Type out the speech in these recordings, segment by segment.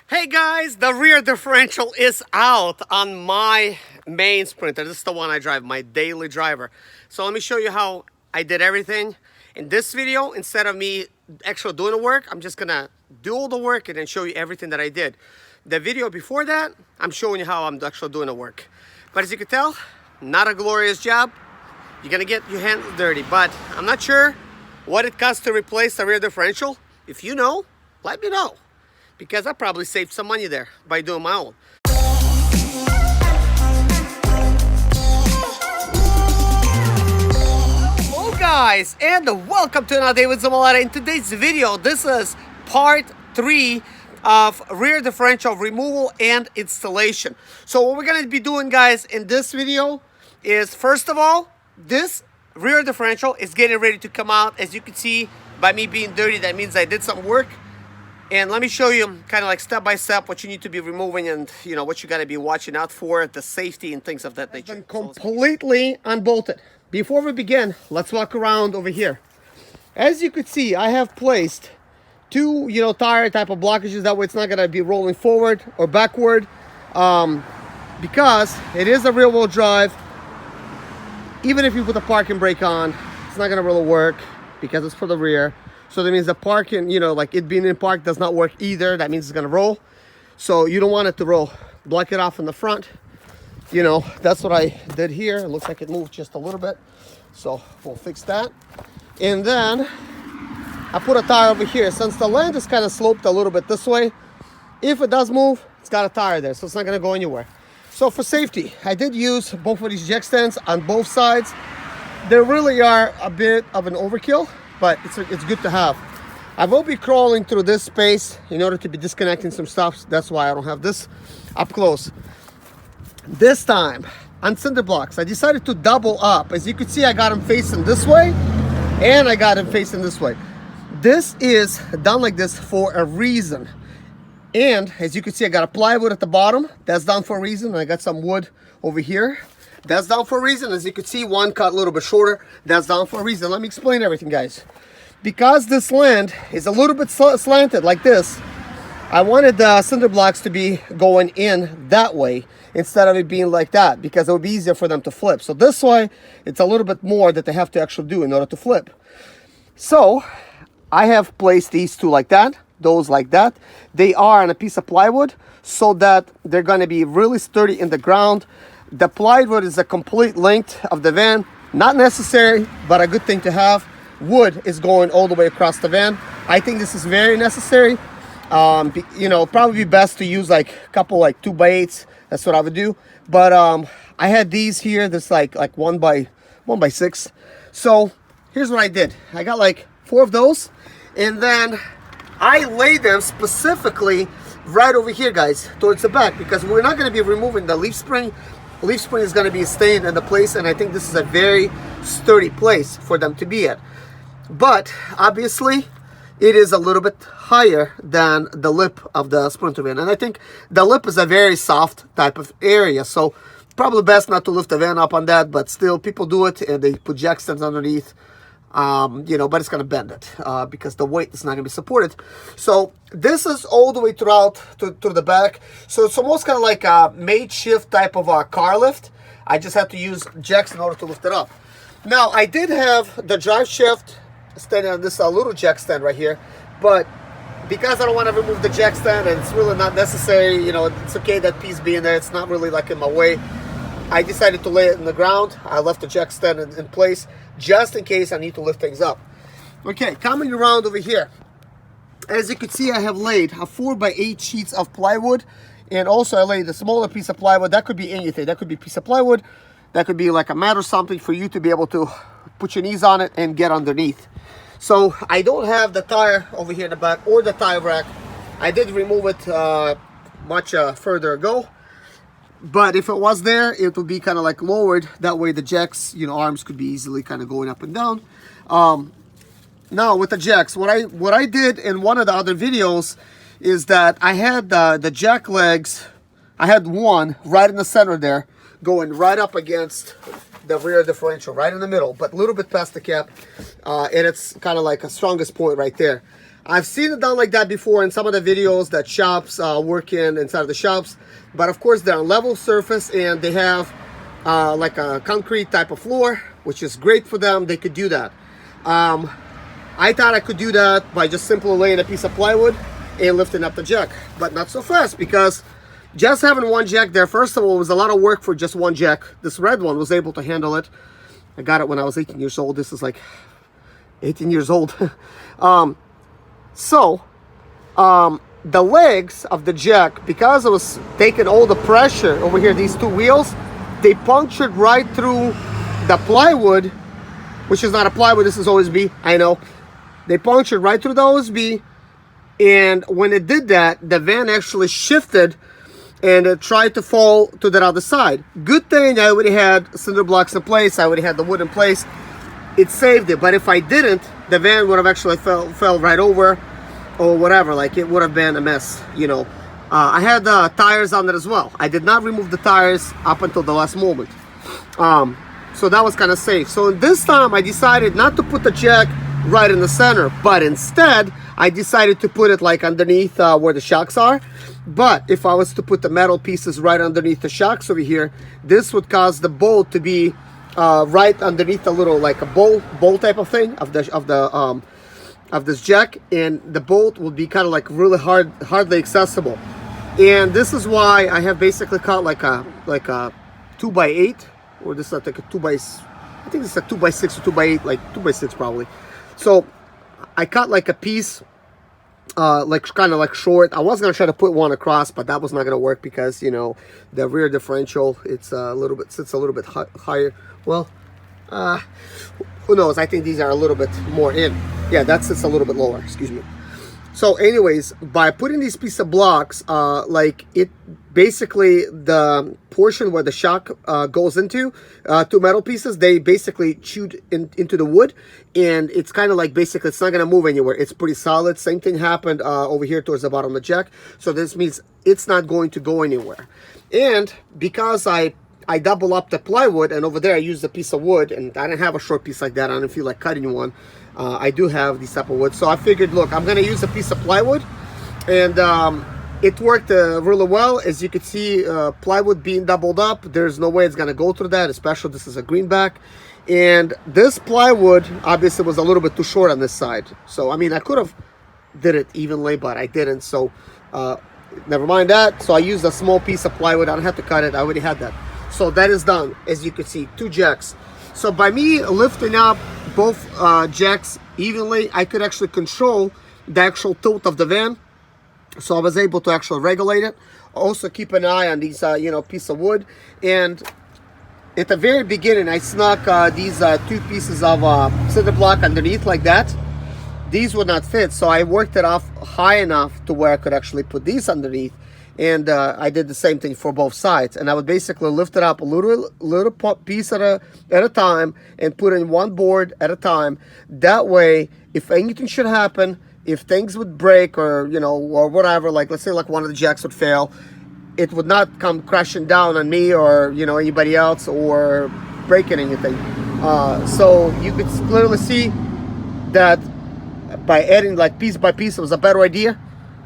Hey guys, the rear differential is out on my main Sprinter. This is the one I drive, my daily driver. So let me show you how I did everything. In this video, instead of me actually doing the work, I'm just gonna do all the work and then show you everything that I did. The video before that, I'm showing you how I'm actually doing the work. But as you can tell, not a glorious job. You're gonna get your hands dirty, but I'm not sure what it costs to replace the rear differential. If you know, let me know, because I probably saved some money there by doing my own. Hello guys, and welcome to another day with Zimaleta. In today's video, this is part 3 of rear differential removal and installation. So what we're going to be doing, guys, in this video is, first of all, this rear differential is getting ready to come out. As you can see by me being dirty, that means I did some work. And let me show you kind of like step by step what you need to be removing and, you know, what you got to be watching out for, the safety and things of that nature. It's been completely unbolted. Before we begin, let's walk around over here. As you could see, I have placed two, tire type of blockages. That way it's not going to be rolling forward or backward, because it is a rear wheel drive. Even if you put the parking brake on, it's not going to really work because it's for the rear. So that means the parking, like it being in park does not work either. That means it's going to roll. So you don't want it to roll. Block it off in the front. That's what I did here. It looks like it moved just a little bit. So we'll fix that. And then I put a tire over here. Since the land is kind of sloped a little bit this way, if it does move, it's got a tire there. So it's not going to go anywhere. So for safety, I did use both of these jack stands on both sides. They really are a bit of an overkill, but it's good to have. I will be crawling through this space in order to be disconnecting some stuff. That's why I don't have this up close. This time on cinder blocks, I decided to double up. As you can see, I got them facing this way and I got them facing this way. This is done like this for a reason. And as you can see, I got a plywood at the bottom. That's done for a reason. I got some wood over here. That's down for a reason. As you can see, one cut a little bit shorter. That's down for a reason. Let me explain everything, guys. Because this land is a little bit slanted like this, I wanted the cinder blocks to be going in that way instead of it being like that, because it would be easier for them to flip. So this way, it's a little bit more that they have to actually do in order to flip. So I have placed these two like that, those like that. They are on a piece of plywood so that they're going to be really sturdy in the ground. The plywood is a complete length of the van. Not necessary, but a good thing to have. Wood is going all the way across the van. I think this is very necessary. Probably be best to use like a couple like 2x8s. That's what I would do. But I had these here. This like 1x6. So here's what I did. I got like 4 of those, and then I laid them specifically right over here, guys, towards the back, because we're not going to be removing the leaf spring. Leaf spring is going to be staying in the place, and I think this is a very sturdy place for them to be at. But obviously it is a little bit higher than the lip of the Sprinter van, and I think the lip is a very soft type of area, so probably best not to lift the van up on that. But still, people do it and they put jack stands underneath, but it's going to bend it because the weight is not going to be supported. So this is all the way throughout to the back. So it's almost kind of like a makeshift type of a car lift. I just had to use jacks in order to lift it up. Now, I did have the drive shaft standing on this little jack stand right here, but because I don't want to remove the jack stand and it's really not necessary, it's okay that piece being there, it's not really like in my way, I decided to lay it in the ground. I left the jack stand in place just in case I need to lift things up. Okay, coming around over here, as you can see, I have laid a 4x8 sheets of plywood, and also I laid a smaller piece of plywood. That could be anything. That could be a piece of plywood, that could be like a mat or something for you to be able to put your knees on it and get underneath. So I don't have the tire over here in the back or the tire rack. I did remove it much further ago. But if it was there, it would be kind of like lowered. That way the jacks, arms could be easily kind of going up and down. Now with the jacks, what I did in one of the other videos is that I had the jack legs. I had one right in the center there, going right up against the rear differential, right in the middle, but a little bit past the cap. And it's kind of like a strongest point right there. I've seen it done like that before in some of the videos that shops work inside of the shops, but of course they're on level surface and they have like a concrete type of floor, which is great for them. They could do that. I thought I could do that by just simply laying a piece of plywood and lifting up the jack, but not so fast, because just having one jack there, first of all, was a lot of work for just one jack. This red one was able to handle it. I got it when I was 18 years old. This is like 18 years old. The legs of the jack, because it was taking all the pressure over here, these two wheels, they punctured right through the plywood, which is not a plywood, this is OSB, I know. They punctured right through the OSB, and when it did that, the van actually shifted and it tried to fall to the other side. Good thing I already had cinder blocks in place, I already had the wood in place. It saved it, but if I didn't, the van would have actually fell right over or whatever. Like, it would have been a mess, you know. I had tires on it as well. I did not remove the tires up until the last moment. So that was kind of safe. So this time I decided not to put the jack right in the center, but instead I decided to put it like underneath where the shocks are. But if I was to put the metal pieces right underneath the shocks over here, this would cause the bolt to be right underneath a little, like a bowl type of thing of this jack, and the bolt will be kind of like really hardly accessible. And this is why I have basically cut like a 2x8, or this is like a I think it's a 2x6 or 2x8, like 2x6 probably. So I cut like a piece, like kind of like short. I was gonna try to put one across, but that was not gonna work because, you know, the rear differential, it's a little bit, sits a little bit higher. Well, who knows? I think these are a little bit more in. Yeah, that sits a little bit lower. Excuse me. So, anyways, by putting these piece of blocks, like it basically, the portion where the shock goes into, two metal pieces, they basically chewed into the wood, and it's kind of like basically it's not going to move anywhere. It's pretty solid. Same thing happened over here towards the bottom of the jack. So this means it's not going to go anywhere. And because I double up the plywood, and over there I used a piece of wood, and I didn't have a short piece like that. I didn't feel like cutting one. I do have this type of wood, so I figured, look, I'm going to use a piece of plywood, and it worked really well. As you can see, plywood being doubled up, there's no way it's going to go through that, especially this is a greenback. And this plywood obviously was a little bit too short on this side. So, I mean, I could have did it evenly, but I didn't. So, never mind that. So I used a small piece of plywood. I don't have to cut it. I already had that. So that is done, as you can see, two jacks. So by me lifting up both jacks evenly, I could actually control the actual tilt of the van. So I was able to actually regulate it. Also keep an eye on these, you know, piece of wood. And at the very beginning, I snuck these two pieces of cinder block underneath like that. These would not fit, so I worked it off high enough to where I could actually put these underneath. And I did the same thing for both sides. And I would basically lift it up a little piece at a time and put in one board at a time. That way, if anything should happen, if things would break or, you know, or whatever, like let's say like one of the jacks would fail, it would not come crashing down on me or, you know, anybody else or breaking anything. So you could clearly see that by adding like piece by piece, it was a better idea.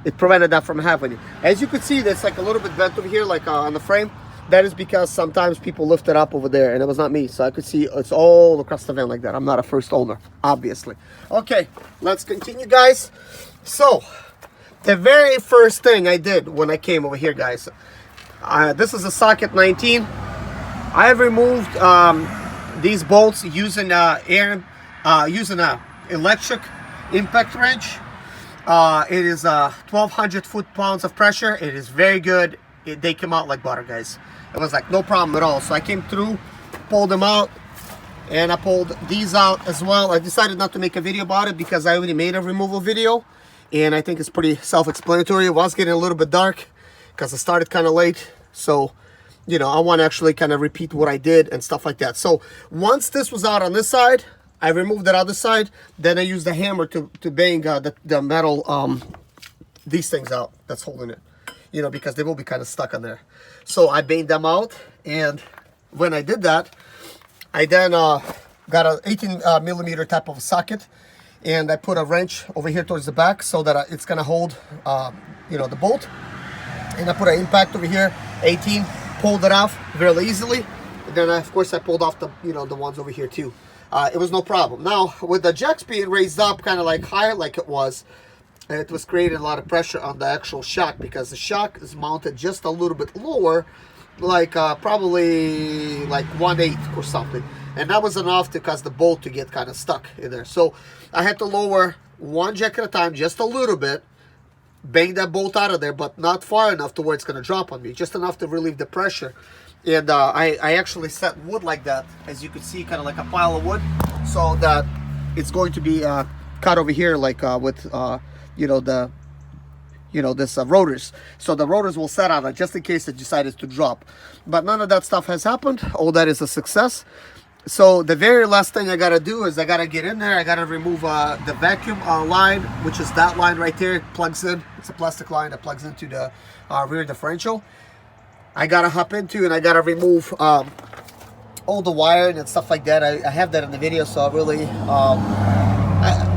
It prevented that from happening. As you can see, that's like a little bit bent over here, like on the frame. That is because sometimes people lift it up over there, and it was not me. So I could see it's all across the van like that. I'm not a first owner, obviously. Okay, let's continue, guys. So the very first thing I did when I came over here, guys, this is a socket 19. I have removed these bolts using using a electric impact wrench. It is 1,200 foot-pounds of pressure. It is very good. They came out like butter, guys. It was like no problem at all. So I came through, pulled them out, and I pulled these out as well. I decided not to make a video about it because I already made a removal video, and I think it's pretty self-explanatory. It was getting a little bit dark because I started kind of late. So, you know, I want to actually kind of repeat what I did and stuff like that. So once this was out on this side, I removed that other side. Then I used the hammer to bang the metal, these things out that's holding it, you know, because they will be kind of stuck on there. So I banged them out, and when I did that, I then got an 18 millimeter type of socket, and I put a wrench over here towards the back so that it's gonna hold, you know, the bolt. And I put an impact over here, 18, pulled it off very easily. And then of course I pulled off the, you know, the ones over here too. It was no problem. Now with the jacks being raised up kind of like higher like it was creating a lot of pressure on the actual shock, because the shock is mounted just a little bit lower, like probably like 1/8 or something. And that was enough to cause the bolt to get kind of stuck in there. So I had to lower one jack at a time, just a little bit, bang that bolt out of there, but not far enough to where it's going to drop on me, just enough to relieve the pressure. And I actually set wood like that, as you can see, kind of like a pile of wood, so that it's going to be cut over here, like with you know, the, you know, this rotors. So the rotors will set on it just in case it decided to drop. But none of that stuff has happened. All that is a success. So the very last thing I gotta do is I gotta get in there. I gotta remove the vacuum line, which is that line right there. It plugs in. It's a plastic line that plugs into the rear differential. I gotta hop into, and I gotta remove all the wiring and stuff like that. I have that in the video, so I really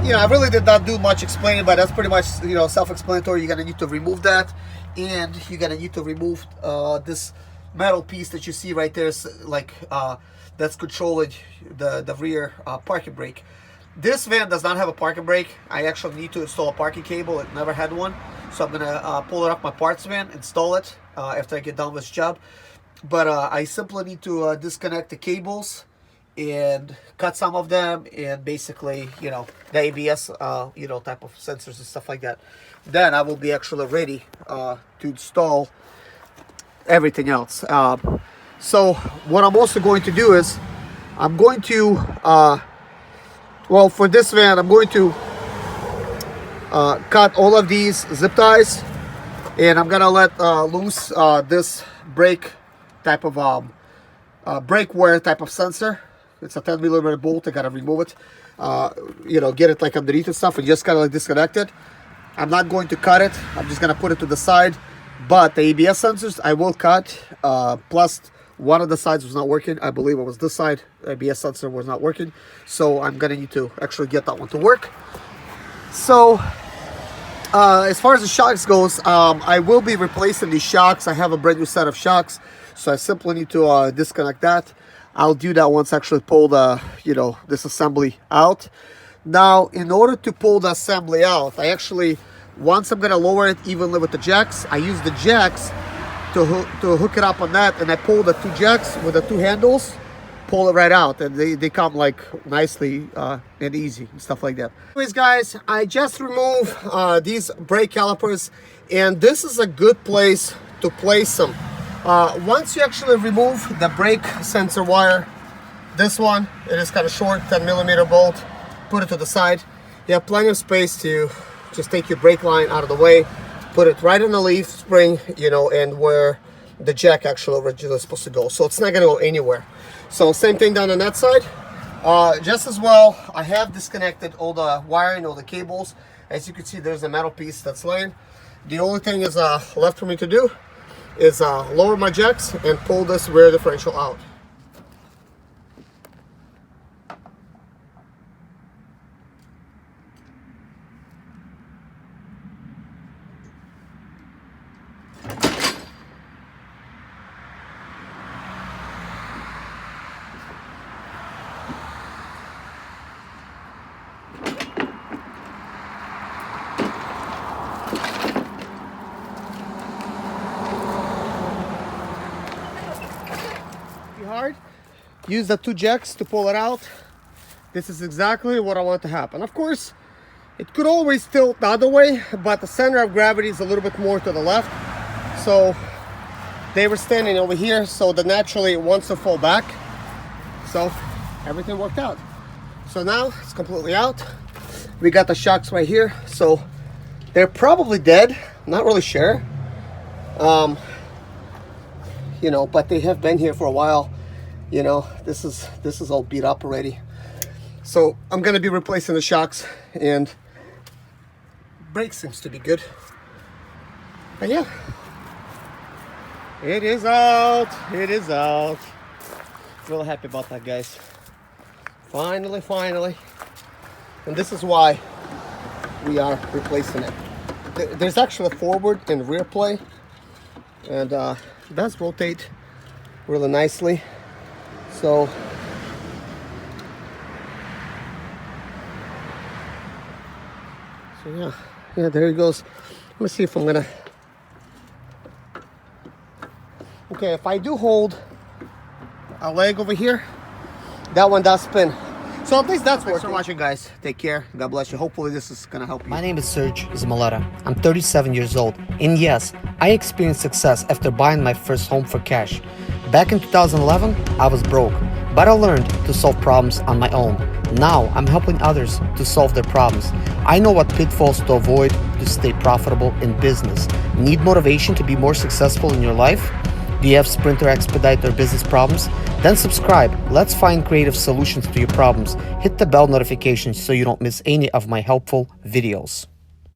you know, I really did not do much explaining, but that's pretty much, you know, self-explanatory. You're gonna need to remove that, and you're gonna need to remove this metal piece that you see right there, like that's controlling the rear parking brake. This van does not have a parking brake. I actually need to install a parking cable. It never had one, so I'm gonna pull it off my parts van, install it after I get done with this job. But I simply need to disconnect the cables and cut some of them, and basically, you know, the ABS you know, type of sensors and stuff like that. Then I will be actually ready to install everything else. So what I'm also going to do is I'm going to well, for this van I'm going to cut all of these zip ties, and I'm gonna let loose this brake type of brake wear type of sensor. It's a 10mm bolt. I gotta remove it, you know, get it like underneath and stuff, and just kind of like disconnect it. I'm not going to cut it. I'm just gonna put it to the side. But the ABS sensors I will cut. Plus one of the sides was not working. I believe it was this side. The ABS sensor was not working, so I'm gonna need to actually get that one to work. So as far as the shocks goes, I will be replacing these shocks. I have a brand new set of shocks, so I simply need to disconnect that. I'll do that once I actually pull the, you know, this assembly out. Now, in order to pull the assembly out, I actually, once I'm gonna lower it evenly with the jacks, I use the jacks to hook it up on that, and I pull the two jacks with the two handles, pull it right out, and they come like nicely and easy and stuff like that. Anyways, guys, I just removed these brake calipers, and this is a good place to place them. Once you actually remove the brake sensor wire, this one, it is kind of short, 10mm bolt, put it to the side. You have plenty of space to just take your brake line out of the way, put it right in the leaf spring, you know, and where the jack actually originally is supposed to go. So it's not gonna go anywhere. So same thing down on that side. Just as well, I have disconnected all the wiring, all the cables. As you can see, there's a metal piece that's laying. The only thing is left for me to do is lower my jacks and pull this rear differential out. Hard. Use the two jacks to pull it out. This is exactly what I want to happen. Of course, it could always tilt the other way, but the center of gravity is a little bit more to the left. So they were standing over here, so that naturally it wants to fall back. So everything worked out. So now it's completely out. We got the shocks right here, so they're probably dead. Not really sure. You know, but they have been here for a while. You know, this is all beat up already. So I'm gonna be replacing the shocks, and brake seems to be good. But yeah, it is out. It is out. Really happy about that, guys. Finally. And this is why we are replacing it. There's actually a forward and rear play, and it does rotate really nicely. So yeah, there he goes. Let me see if I'm gonna. Okay, if I do hold a leg over here, that one does spin. So at least that's working. Thanks for watching, guys. Take care. God bless you. Hopefully this is gonna help you. My name is Serge Zimaleta. I'm 37 years old. And yes, I experienced success after buying my first home for cash. Back in 2011, I was broke, but I learned to solve problems on my own. Now I'm helping others to solve their problems. I know what pitfalls to avoid to stay profitable in business. Need motivation to be more successful in your life? Do you have sprint or expedite or business problems? Then subscribe. Let's find creative solutions to your problems. Hit the bell notification so you don't miss any of my helpful videos.